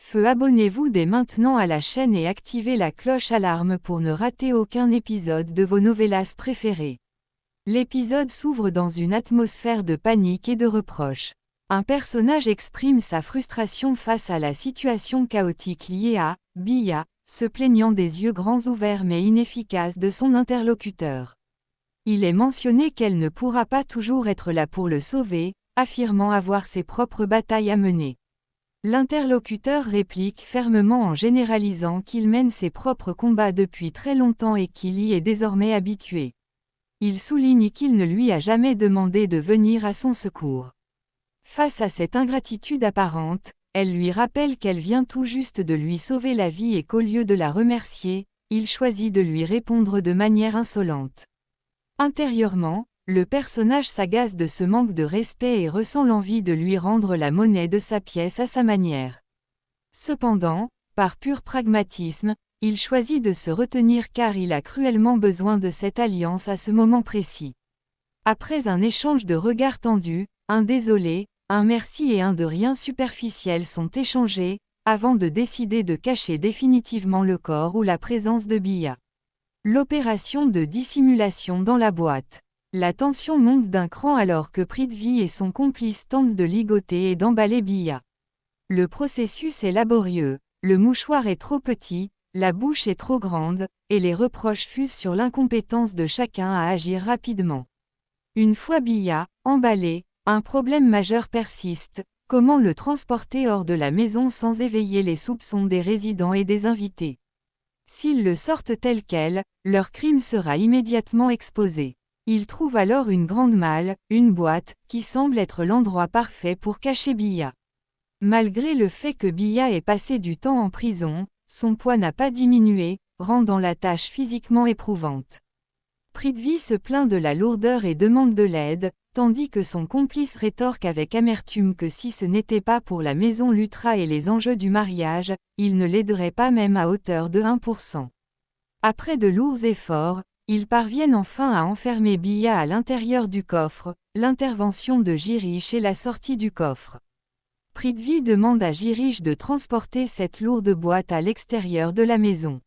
feu, abonnez-vous dès maintenant à la chaîne et activez la cloche alarme pour ne rater aucun épisode de vos novellas préférés. L'épisode s'ouvre dans une atmosphère de panique et de reproches. Un personnage exprime sa frustration face à la situation chaotique liée à Bia, se plaignant des yeux grands ouverts mais inefficaces de son interlocuteur. Il est mentionné qu'elle ne pourra pas toujours être là pour le sauver, affirmant avoir ses propres batailles à mener. L'interlocuteur réplique fermement en généralisant qu'il mène ses propres combats depuis très longtemps et qu'il y est désormais habitué. Il souligne qu'il ne lui a jamais demandé de venir à son secours. Face à cette ingratitude apparente, elle lui rappelle qu'elle vient tout juste de lui sauver la vie et qu'au lieu de la remercier, il choisit de lui répondre de manière insolente. Intérieurement, le personnage s'agace de ce manque de respect et ressent l'envie de lui rendre la monnaie de sa pièce à sa manière. Cependant, par pur pragmatisme, il choisit de se retenir car il a cruellement besoin de cette alliance à ce moment précis. Après un échange de regards tendus, un désolé, un merci et un de rien superficiel sont échangés, avant de décider de cacher définitivement le corps ou la présence de Bia. L'opération de dissimulation dans la boîte. La tension monte d'un cran alors que Prithvi et son complice tentent de ligoter et d'emballer Bia. Le processus est laborieux, le mouchoir est trop petit, la bouche est trop grande, et les reproches fusent sur l'incompétence de chacun à agir rapidement. Une fois Bia emballée, un problème majeur persiste: comment le transporter hors de la maison sans éveiller les soupçons des résidents et des invités? S'ils le sortent tel quel, leur crime sera immédiatement exposé. Ils trouvent alors une grande malle, une boîte, qui semble être l'endroit parfait pour cacher Bia. Malgré le fait que Bia ait passé du temps en prison, son poids n'a pas diminué, rendant la tâche physiquement éprouvante. Prithvi se plaint de la lourdeur et demande de l'aide, tandis que son complice rétorque avec amertume que si ce n'était pas pour la maison Lutra et les enjeux du mariage, il ne l'aiderait pas même à hauteur de 1%. Après de lourds efforts, ils parviennent enfin à enfermer Bia à l'intérieur du coffre, l'intervention de Girish et la sortie du coffre. Prithvi demande à Girish de transporter cette lourde boîte à l'extérieur de la maison.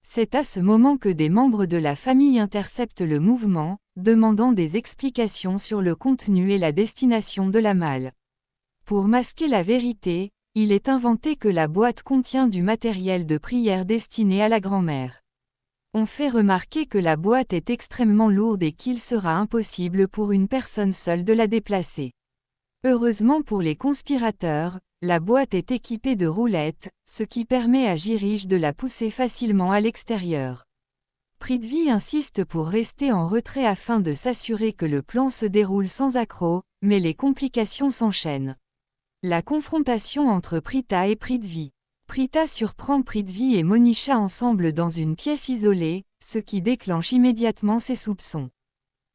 C'est à ce moment que des membres de la famille interceptent le mouvement, demandant des explications sur le contenu et la destination de la malle. Pour masquer la vérité, il est inventé que la boîte contient du matériel de prière destiné à la grand-mère. On fait remarquer que la boîte est extrêmement lourde et qu'il sera impossible pour une personne seule de la déplacer. Heureusement pour les conspirateurs, la boîte est équipée de roulettes, ce qui permet à Girish de la pousser facilement à l'extérieur. Prithvi insiste pour rester en retrait afin de s'assurer que le plan se déroule sans accroc, mais les complications s'enchaînent. La confrontation entre Prita et Prithvi. Prita surprend Prithvi et Monisha ensemble dans une pièce isolée, ce qui déclenche immédiatement ses soupçons.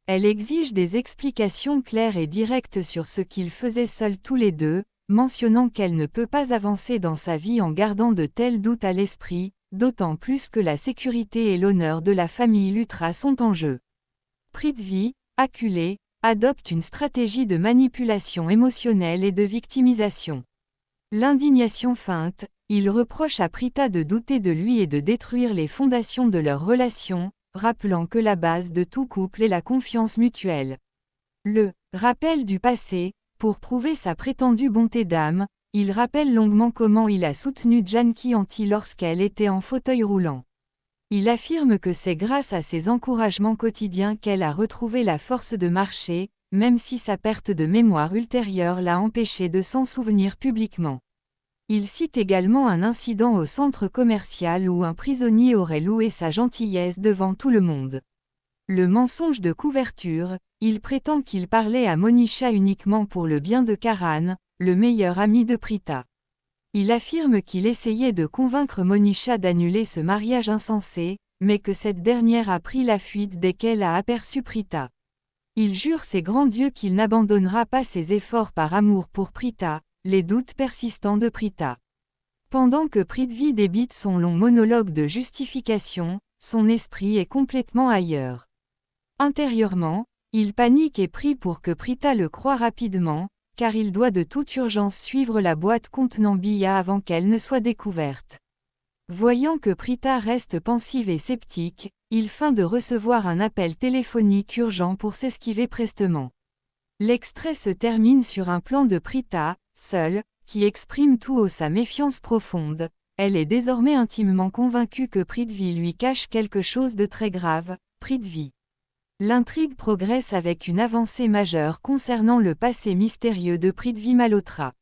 Elle exige des explications claires et directes sur ce qu'ils faisaient seuls tous les deux, mentionnant qu'elle ne peut pas avancer dans sa vie en gardant de tels doutes à l'esprit, d'autant plus que la sécurité et l'honneur de la famille Lutra sont en jeu. Prithvi, acculé, adopte une stratégie de manipulation émotionnelle et de victimisation. L'indignation feinte, il reproche à Prita de douter de lui et de détruire les fondations de leur relation, rappelant que la base de tout couple est la confiance mutuelle. Le rappel du passé, pour prouver sa prétendue bonté d'âme, il rappelle longuement comment il a soutenu Janki Anti lorsqu'elle était en fauteuil roulant. Il affirme que c'est grâce à ses encouragements quotidiens qu'elle a retrouvé la force de marcher, même si sa perte de mémoire ultérieure l'a empêché de s'en souvenir publiquement. Il cite également un incident au centre commercial où un prisonnier aurait loué sa gentillesse devant tout le monde. Le mensonge de couverture, il prétend qu'il parlait à Monisha uniquement pour le bien de Karan, le meilleur ami de Prita. Il affirme qu'il essayait de convaincre Monisha d'annuler ce mariage insensé, mais que cette dernière a pris la fuite dès qu'elle a aperçu Prita. Il jure ses grands dieux qu'il n'abandonnera pas ses efforts par amour pour Prita, les doutes persistants de Prita. Pendant que Prithvi débite son long monologue de justification, son esprit est complètement ailleurs. Intérieurement, il panique et prie pour que Prita le croie rapidement, car il doit de toute urgence suivre la boîte contenant Bia avant qu'elle ne soit découverte. Voyant que Prita reste pensive et sceptique, il feint de recevoir un appel téléphonique urgent pour s'esquiver prestement. L'extrait se termine sur un plan de Prita, seule, qui exprime tout haut sa méfiance profonde. Elle est désormais intimement convaincue que Prithvi lui cache quelque chose de très grave. Prithvi. L'intrigue progresse avec une avancée majeure concernant le passé mystérieux de Prithvi Malhotra.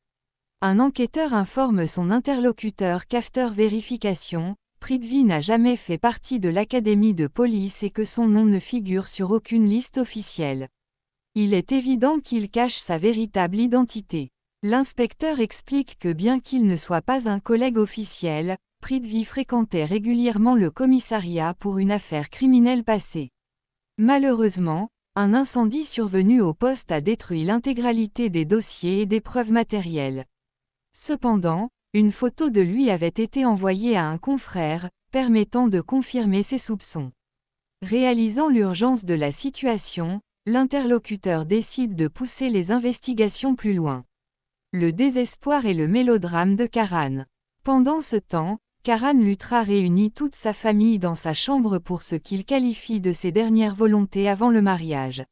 Un enquêteur informe son interlocuteur qu'after vérification, Prithvi n'a jamais fait partie de l'académie de police et que son nom ne figure sur aucune liste officielle. Il est évident qu'il cache sa véritable identité. L'inspecteur explique que bien qu'il ne soit pas un collègue officiel, Prithvi fréquentait régulièrement le commissariat pour une affaire criminelle passée. Malheureusement, un incendie survenu au poste a détruit l'intégralité des dossiers et des preuves matérielles. Cependant, une photo de lui avait été envoyée à un confrère, permettant de confirmer ses soupçons. Réalisant l'urgence de la situation, l'interlocuteur décide de pousser les investigations plus loin. Le désespoir et le mélodrame de Karan. Pendant ce temps, Karan Luthra réunit toute sa famille dans sa chambre pour ce qu'il qualifie de ses dernières volontés avant le mariage.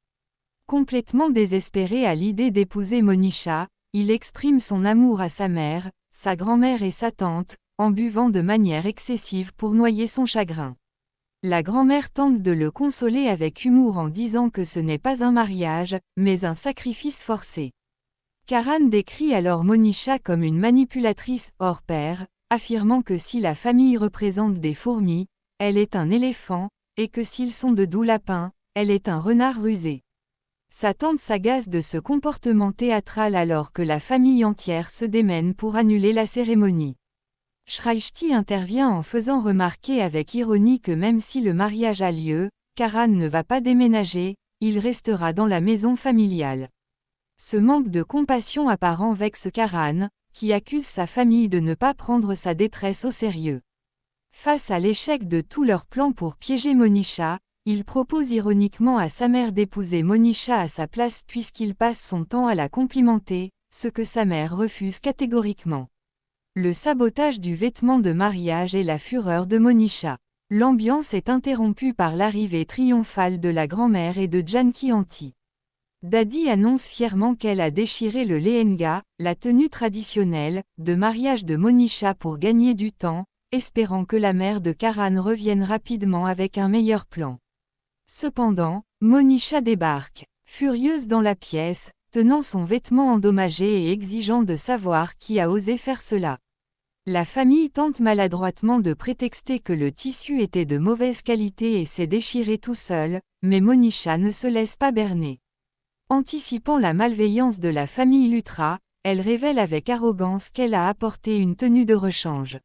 Complètement désespéré à l'idée d'épouser Monisha, il exprime son amour à sa mère, sa grand-mère et sa tante, en buvant de manière excessive pour noyer son chagrin. La grand-mère tente de le consoler avec humour en disant que ce n'est pas un mariage, mais un sacrifice forcé. Karan décrit alors Monisha comme une manipulatrice hors pair, affirmant que si la famille représente des fourmis, elle est un éléphant, et que s'ils sont de doux lapins, elle est un renard rusé. Sa tante s'agace de ce comportement théâtral alors que la famille entière se démène pour annuler la cérémonie. Shrishti intervient en faisant remarquer avec ironie que même si le mariage a lieu, Karan ne va pas déménager, il restera dans la maison familiale. Ce manque de compassion apparent vexe Karan, qui accuse sa famille de ne pas prendre sa détresse au sérieux. Face à l'échec de tous leurs plans pour piéger Monisha, il propose ironiquement à sa mère d'épouser Monisha à sa place puisqu'il passe son temps à la complimenter, ce que sa mère refuse catégoriquement. Le sabotage du vêtement de mariage et la fureur de Monisha. L'ambiance est interrompue par l'arrivée triomphale de la grand-mère et de Janki Aunty. Dadi annonce fièrement qu'elle a déchiré le lehenga, la tenue traditionnelle, de mariage de Monisha pour gagner du temps, espérant que la mère de Karan revienne rapidement avec un meilleur plan. Cependant, Monisha débarque, furieuse dans la pièce, tenant son vêtement endommagé et exigeant de savoir qui a osé faire cela. La famille tente maladroitement de prétexter que le tissu était de mauvaise qualité et s'est déchiré tout seul, mais Monisha ne se laisse pas berner. Anticipant la malveillance de la famille Luthra, elle révèle avec arrogance qu'elle a apporté une tenue de rechange.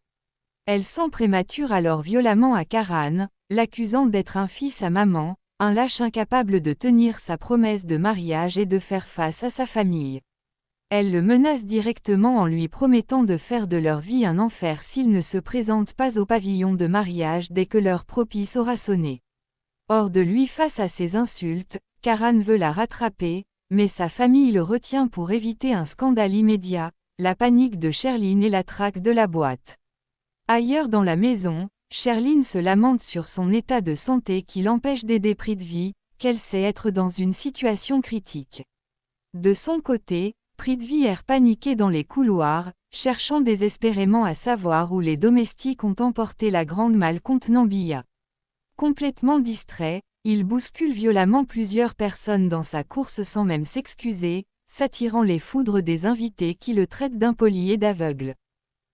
Elle s'en prémature alors violemment à Karan, l'accusant d'être un fils à maman, un lâche incapable de tenir sa promesse de mariage et de faire face à sa famille. Elle le menace directement en lui promettant de faire de leur vie un enfer s'il ne se présente pas au pavillon de mariage dès que l'heure propice aura sonné. Hors de lui face à ces insultes, Karan veut la rattraper, mais sa famille le retient pour éviter un scandale immédiat, la panique de Sherline et la traque de la boîte. Ailleurs dans la maison, Sherline se lamente sur son état de santé qui l'empêche d'aider Prithvi, qu'elle sait être dans une situation critique. De son côté, Prithvi erre paniqué dans les couloirs, cherchant désespérément à savoir où les domestiques ont emporté la grande malle contenant Bia. Complètement distrait, il bouscule violemment plusieurs personnes dans sa course sans même s'excuser, s'attirant les foudres des invités qui le traitent d'impoli et d'aveugle.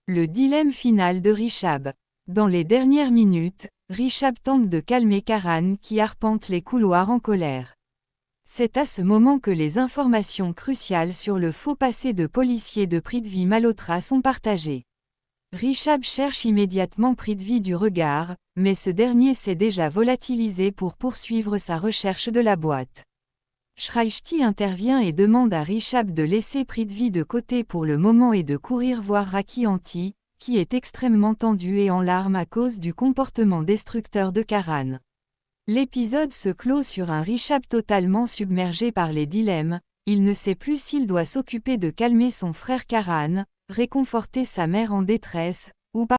Le dilemme final de Rishabh. Dans les dernières minutes, Rishabh tente de calmer Karan qui arpente les couloirs en colère. C'est à ce moment que les informations cruciales sur le faux passé de policier de Prithvi Malhotra sont partagées. Rishabh cherche immédiatement Prithvi du regard, mais ce dernier s'est déjà volatilisé pour poursuivre sa recherche de la boîte. Shrishti intervient et demande à Rishabh de laisser Prithvi de côté pour le moment et de courir voir Rakhi Aunty, qui est extrêmement tendu et en larmes à cause du comportement destructeur de Karan. L'épisode se clôt sur un Rishabh totalement submergé par les dilemmes, Il ne sait plus s'il doit s'occuper de calmer son frère Karan, réconforter sa mère en détresse,